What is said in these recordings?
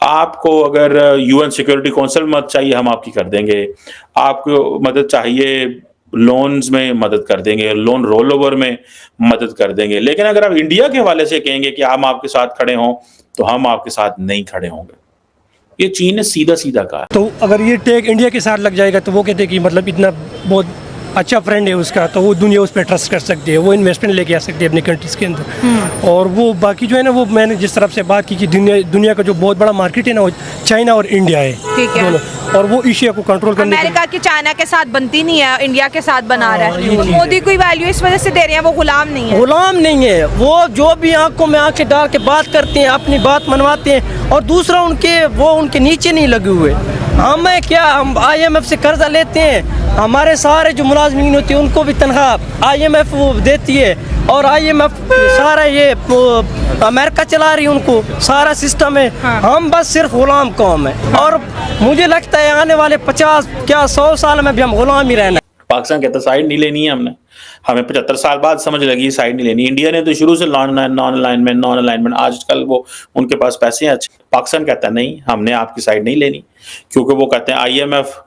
आपको अगर UN security council मदद चाहिए, हम आपकी कर देंगे। आपको मदद चाहिए, लोन्स में मदद कर देंगे, लोन रोल ओवर में मदद कर देंगे। लेकिन अगर आप इंडिया के हवाले से कहेंगे कि हम आपके साथ खड़े हों, तो हम आपके साथ नहीं खड़े होंगे। ये चीन ने सीधा-सीधा कहा है। तो अगर ये टैग इंडिया के साथ लग जाएगा तो वो कहते हैं कि मतलब इतना बहुत अच्छा फ्रेंड है उसका, तो वो दुनिया उस पर ट्रस्ट कर सकती है, वो इन्वेस्टमेंट लेके आ सकती है अपनी कंट्रीज़ के अंदर। और वो बाकी जो है ना, वो मैंने जिस तरफ से बात की कि दुनिया का जो बहुत बड़ा मार्केट है ना, वो चाइना और इंडिया है, ठीक है। दोनों। और वो एशिया को कंट्रोल करने अमेरिका की चाइना के साथ बनती नहीं है, इंडिया के साथ बना रहा है। तो मोदी कोई वैल्यू इस वजह से दे रहे हैं, वो गुलाम नहीं है। गुलाम नहीं है वो, जो भी आंखों में आंखें डाल के बात करते हैं, अपनी बात मनवाते हैं, और दूसरा उनके नीचे नहीं लगे हुए। हमें क्या, हम IMF से कर्जा लेते हैं, हमारे सारे जो मुलाजमीन होते हैं उनको भी तनख्वाह IMF वो देती है, और IMF सारा ये अमेरिका चला रही है, उनको सारा सिस्टम है। हम बस सिर्फ गुलाम कौम है, और मुझे लगता है आने वाले 50 क्या 100 साल में भी हम गुलाम ही रहना। पाकिस्तान कहता साइड नहीं लेनी है हमने, हमें 75 साल बाद समझ लगी साइड नहीं लेनी। इंडिया ने तो शुरू से नॉन अलाइनमेंट, आजकल वो उनके पास पैसे हैं अच्छे। पाकिस्तान कहता है नहीं, हमने आपकी साइड नहीं लेनी, क्योंकि वो कहते हैं IMF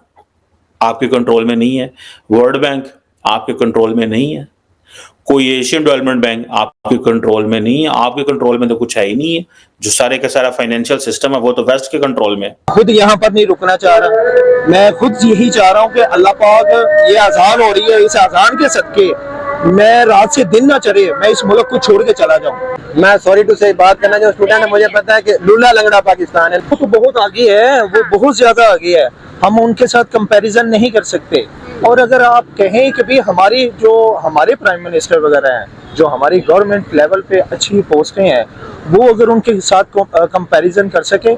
आपके कंट्रोल में नहीं है, वर्ल्ड बैंक आपके कंट्रोल में नहीं है, कोई एशियन डेवलपमेंट बैंक आपके कंट्रोल में नहीं है, आपके कंट्रोल में तो कुछ है ही नहीं है। जो सारे का सारा फाइनेंशियल सिस्टम है वो तो वेस्ट के कंट्रोल में है। खुद यहाँ पर नहीं रुकना चाह रहा, मैं खुद यही चाह रहा हूँ कि अल्लाह पाक ये अजान हो रही है, इस अजान के सदके मैं रात से दिन ना चढ़े, मैं इस मुल्क को छोड़ के चला जाऊँ। मैं सॉरी टू से बात करना जो स्टूडेंट है, मुझे पता है कि लूला लंगड़ा पाकिस्तान है, वो तो बहुत आगे है, वो बहुत ज्यादा आगे है, हम उनके साथ कंपैरिजन नहीं कर सकते। और अगर आप कहें कि भी हमारे प्राइम मिनिस्टर वगैरह हैं, जो हमारी गवर्नमेंट लेवल पे अच्छी पोस्टें हैं, वो अगर उनके साथ कंपैरिजन कर सके,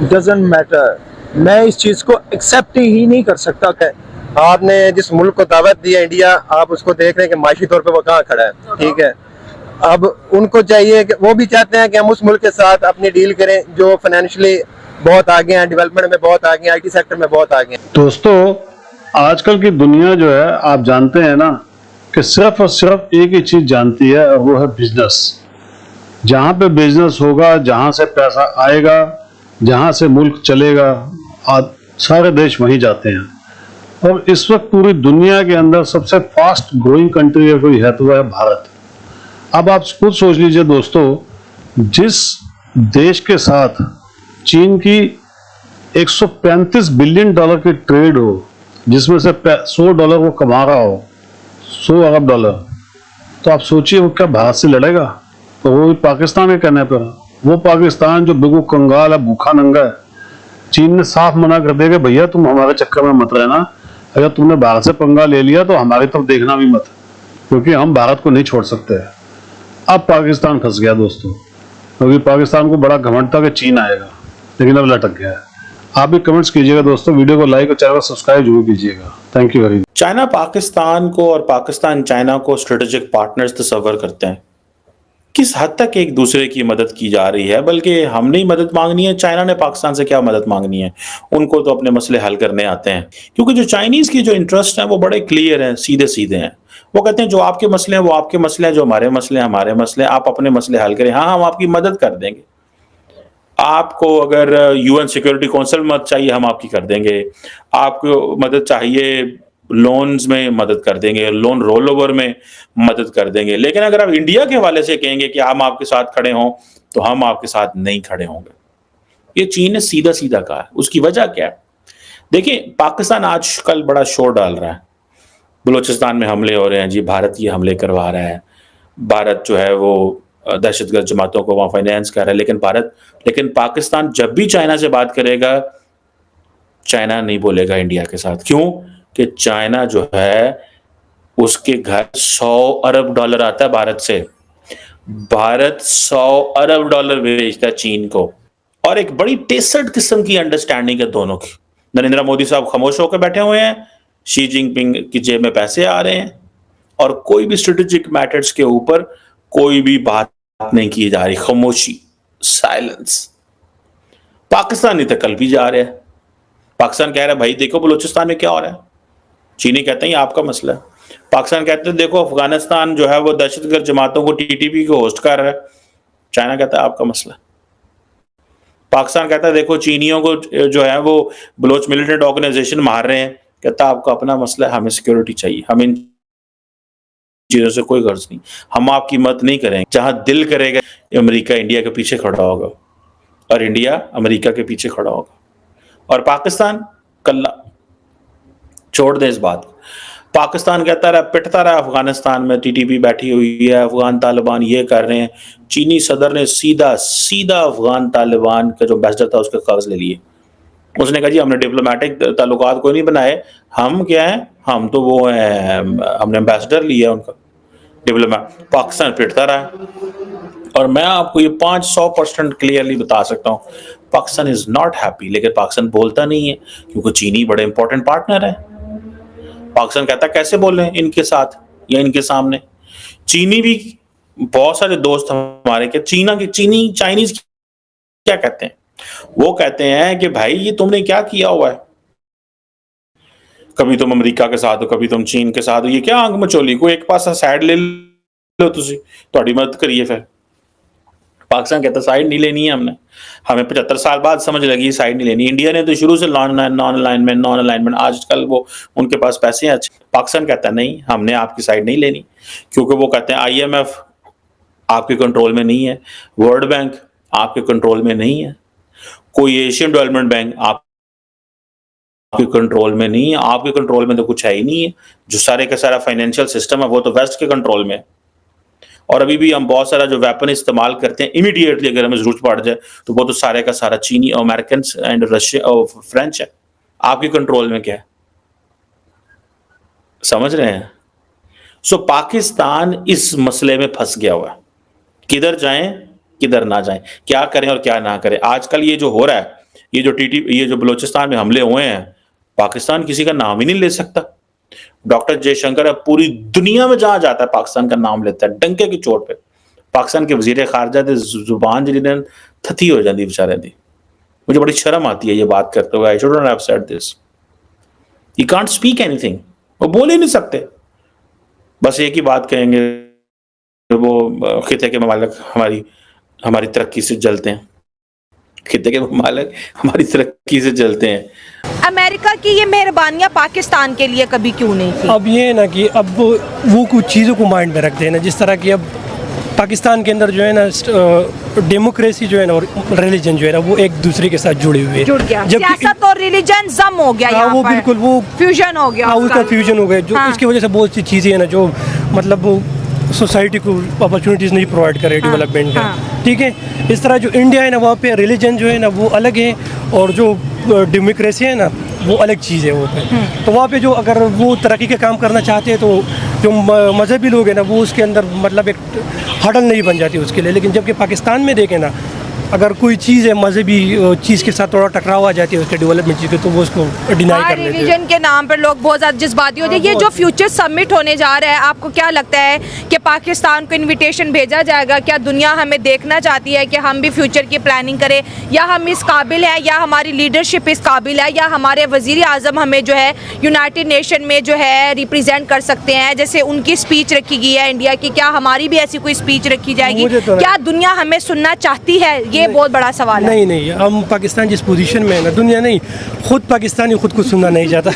डजंट मैटर। मैं इस चीज को एक्सेप्ट ही नहीं कर सकता। आपने जिस मुल्क को दावत दी है इंडिया, आप उसको देख रहे हैं कि माशी तौर पे वो कहाँ खड़ा है, ठीक है। अब उनको चाहिए कि वो भी चाहते हैं कि हम उस मुल्क के साथ अपनी डील करें जो फाइनेंशियली बहुत आगे हैं, डेवलपमेंट में बहुत आगे हैं, IT सेक्टर में बहुत आगे हैं। दोस्तों, आजकल की दुनिया जो है, आप जानते हैं ना कि सिर्फ और सिर्फ एक ही चीज जानती है, और वो है बिजनेस। जहाँ पे बिजनेस होगा, जहाँ से पैसा आएगा, जहाँ से मुल्क चलेगा, सारे देश वहीं जाते हैं। और इस वक्त पूरी दुनिया के अंदर सबसे फास्ट ग्रोइंग कंट्री अगर कोई है तो वह है भारत। अब आप खुद सोच लीजिए दोस्तों, जिस देश के साथ चीन की 135 बिलियन डॉलर की ट्रेड हो, जिसमें से $100 वो कमा रहा हो, 100 अरब डॉलर, तो आप सोचिए वो क्या भारत से लड़ेगा? तो वो भी पाकिस्तान के कहने पर, वो पाकिस्तान जो बिल्कुल कंगाल है, भूखा नंगा है, चीन ने साफ मना कर दिया कि भैया तुम हमारे चक्कर में मत रहना, अगर तुमने भारत से पंगा ले लिया तो हमारी तरफ देखना भी मत, क्योंकि हम भारत को नहीं छोड़ सकते। अब पाकिस्तान फंस गया दोस्तों, क्योंकि पाकिस्तान को बड़ा घमंड था कि चीन आएगा, लेकिन अब लटक गया है। आप भी कमेंट्स कीजिएगा दोस्तों, वीडियो को लाइक और चैनल को सब्सक्राइब जरूर कीजिएगा। Thank you very much. China Pakistan को और पाकिस्तान चाइना को स्ट्रेटेजिक पार्टनर्स तस्वर करते हैं। किस हद तक एक दूसरे की मदद की जा रही है, बल्कि हमने ही मदद मांगनी है, चाइना ने पाकिस्तान से क्या मदद मांगनी है? उनको तो अपने मसले हल करने आते हैं, क्योंकि जो चाइनीज की जो इंटरेस्ट हैं वो बड़े क्लियर हैं, सीधे सीधे हैं। वो कहते हैं जो आपके मसले हैं वो आपके मसले हैं, जो हमारे मसले हैं हमारे मसले हैं, आप अपने मसले हल करें, हाँ हम आपकी मदद कर देंगे। आपको अगर यूएन सिक्योरिटी काउंसिल मदद चाहिए, हम आपकी कर देंगे। आपको मदद चाहिए, लोन्स में मदद कर देंगे, लोन रोल ओवर में मदद कर देंगे। लेकिन अगर आप इंडिया के हवाले से कहेंगे कि हम आपके साथ खड़े हों, तो हम आपके साथ नहीं खड़े होंगे। ये चीन ने सीधा सीधा कहा। उसकी वजह क्या है? देखिए, पाकिस्तान आजकल बड़ा शोर डाल रहा है, बलूचिस्तान में हमले हो रहे हैं जी, भारत ये हमले करवा रहा है, भारत जो है वो दहशतगर्द जमातों को वहां फाइनेंस कर रहा है। लेकिन पाकिस्तान जब भी चाइना से बात करेगा, चाइना नहीं बोलेगा इंडिया के साथ। क्यों? कि चाइना जो है उसके घर $100 अरब आता है भारत से। भारत $100 अरब भेजता है चीन को, और एक बड़ी टेसर्ड किस्म की अंडरस्टैंडिंग है दोनों की। नरेंद्र मोदी साहब खामोश होकर बैठे हुए हैं, शी जिनपिंग की जेब में पैसे आ रहे हैं, और कोई भी स्ट्रेटेजिक मैटर्स के ऊपर कोई भी बात नहीं की जा रही, खामोशी, साइलेंस। पाकिस्तान नहीं तो कल भी जा रहा है। पाकिस्तान कह रहा है भाई देखो बलूचिस्तान में क्या हो रहा है, चीनी कहते हैं ये आपका मसला है। पाकिस्तान कहते हैं देखो अफगानिस्तान जो है वो दहशतगर्द जमातों को TTP को होस्ट कर रहा है, चाइना कहता है आपका मसला। पाकिस्तान कहता है देखो चीनियों को जो है वो बलोच मिलिटेंट ऑर्गेनाइजेशन मार रहे हैं, कहता है आपका अपना मसला है, हमें सिक्योरिटी चाहिए, हमें इन चीजों से कोई गर्ज नहीं, हम आपकी मदद नहीं करेंगे। जहां दिल करेगा अमेरिका इंडिया के पीछे खड़ा होगा और इंडिया अमेरिका के पीछे खड़ा होगा, और पाकिस्तान कल्ला छोड़ दे इस बात को। पाकिस्तान कहता रहा, पिटता रहा अफगानिस्तान में, टीटीपी बैठी हुई है, अफगान तालिबान ये कर रहे हैं। चीनी सदर ने सीधा सीधा अफगान तालिबान का जो एम्बेसडर था उसके कागज ले लिए। उसने कहा जी हमने डिप्लोमेटिक ताल्लुकात कोई नहीं बनाए, हम क्या है, हम तो वो हैं, हमने एम्बेसडर लिया उनका डिप्लोमेट। पाकिस्तान पिटता रहा, और मैं आपको ये 500% क्लियरली बता सकता हूँ, पाकिस्तान इज नॉट हैप्पी। लेकिन पाकिस्तान बोलता नहीं है क्योंकि चीनी बड़े इंपॉर्टेंट पार्टनर है। पाकिस्तान कहता कैसे बोले इनके साथ या इनके सामने। चीनी भी बहुत सारे दोस्त हमारे के चीनी चाइनीज क्या कहते हैं, वो कहते हैं कि भाई ये तुमने क्या किया हुआ है, कभी तुम अमेरिका के साथ हो, कभी तुम चीन के साथ हो, ये क्या आंख मचोली, कोई एक पासा साइड ले लो, तुसी थोड़ी मदद करिए। फिर पाकिस्तान कहता साइड नहीं लेनी है, हमें 75 साल बाद समझ लगी साइड नहीं लेनी। इंडिया ने तो शुरू से नॉन अलाइनमेंट, आजकल वो उनके पास पैसे हैं अच्छे। पाकिस्तान कहता नहीं, हमने आपकी साइड नहीं लेनी, क्योंकि वो कहते हैं IMF आपके कंट्रोल में नहीं है, वर्ल्ड बैंक आपके कंट्रोल में नहीं है, कोई एशियन डेवलपमेंट बैंक आपके कंट्रोल में नहीं है, आपके कंट्रोल में तो कुछ है ही नहीं है। जो सारे का सारा फाइनेंशियल सिस्टम है वो तो वेस्ट के कंट्रोल में है। और अभी भी हम बहुत सारा जो वेपन इस्तेमाल करते हैं इमीडिएटली अगर हमें जरूरत पड़ जाए तो वो तो सारे का सारा चीनी, अमेरिकन एंड रशिया और फ्रेंच है। आपके कंट्रोल में क्या है, समझ रहे हैं? सो पाकिस्तान इस मसले में फंस गया हुआ है, किधर जाएं किधर ना जाएं, क्या करें और क्या ना करें। आजकल ये जो हो रहा है, ये जो बलूचिस्तान में हमले हुए हैं, पाकिस्तान किसी का नाम ही नहीं ले सकता। डॉक्टर जयशंकर अब पूरी दुनिया में जहां जाता है पाकिस्तान का नाम लेता है डंके की चोट पे। पाकिस्तान के वजीर खारजा की जुबान जिन्हें थती हो जाती बेचारे दी। मुझे बड़ी शर्म आती है ये बात करते हुए। I shouldn't have said this. You can't speak anything, वो बोल ही नहीं सकते, बस एक ही बात कहेंगे, वो खिते के ममालिक हमारी तरक्की से जलते हैं, खिते के ममालिक हमारी तरक्की से जलते हैं। अमेरिका की ये मेहरबानियां पाकिस्तान के लिए कभी क्यों नहीं थी? अब ये है ना कि अब वो कुछ चीज़ों को माइंड में रखते हैं ना, जिस तरह की अब पाकिस्तान के अंदर जो है ना डेमोक्रेसी जो है ना और रिलीजन जो है ना वो एक दूसरे के साथ जुड़े हुए जुड़ गया, सियासत और रिलीजन जम हो गया, यहाँ वो पर बिल्कुल वो फ्यूजन हो गया, उसका फ्यूजन हो गया, जो इसकी वजह से बहुत सी चीज़ें हैं ना जो मतलब वो सोसाइटी को अपॉर्चुनिटीज़ नहीं प्रोवाइड कर रहे डेवलपमेंट का। ठीक है, इस तरह जो इंडिया है ना वहाँ पे रिलीजन जो है ना वो अलग है और जो डेमोक्रेसी है ना वो अलग चीज़ है। वो पे तो वहाँ पे जो अगर वो तरक्की के काम करना चाहते हैं तो जो मजहबी लोग हैं ना वो उसके अंदर मतलब एक हडल नहीं बन जाती उसके लिए। लेकिन जबकि पाकिस्तान में देखें ना, अगर कोई चीज़ है मजहबी चीज़ के साथ थोड़ा टकराव आ जाती है उसके डेवलपमेंट चीज़ के, तो वो उसको डिनाई कर लेते हैं। रिलीजन के नाम पर लोग बहुत ज़्यादा जज्बाती होते हैं। ये जो फ्यूचर समिट होने जा रहा है, आपको क्या लगता है कि पाकिस्तान को इनविटेशन भेजा जाएगा? क्या दुनिया हमें देखना चाहती है कि हम भी फ्यूचर की प्लानिंग करें, या हम इस काबिल हैं, या हमारी लीडरशिप इस काबिल है, या हमारे वज़ीर आज़म हमें जो है यूनाइटेड नेशन में जो है रिप्रेजेंट कर सकते हैं? जैसे उनकी स्पीच रखी गई है इंडिया की, क्या हमारी भी ऐसी कोई स्पीच रखी जाएगी? क्या दुनिया हमें सुनना चाहती है? ये बहुत बड़ा सवाल है। नहीं, हम पाकिस्तान जिस पोजीशन में है ना, दुनिया नहीं, खुद पाकिस्तानी खुद को सुनना नहीं चाहता।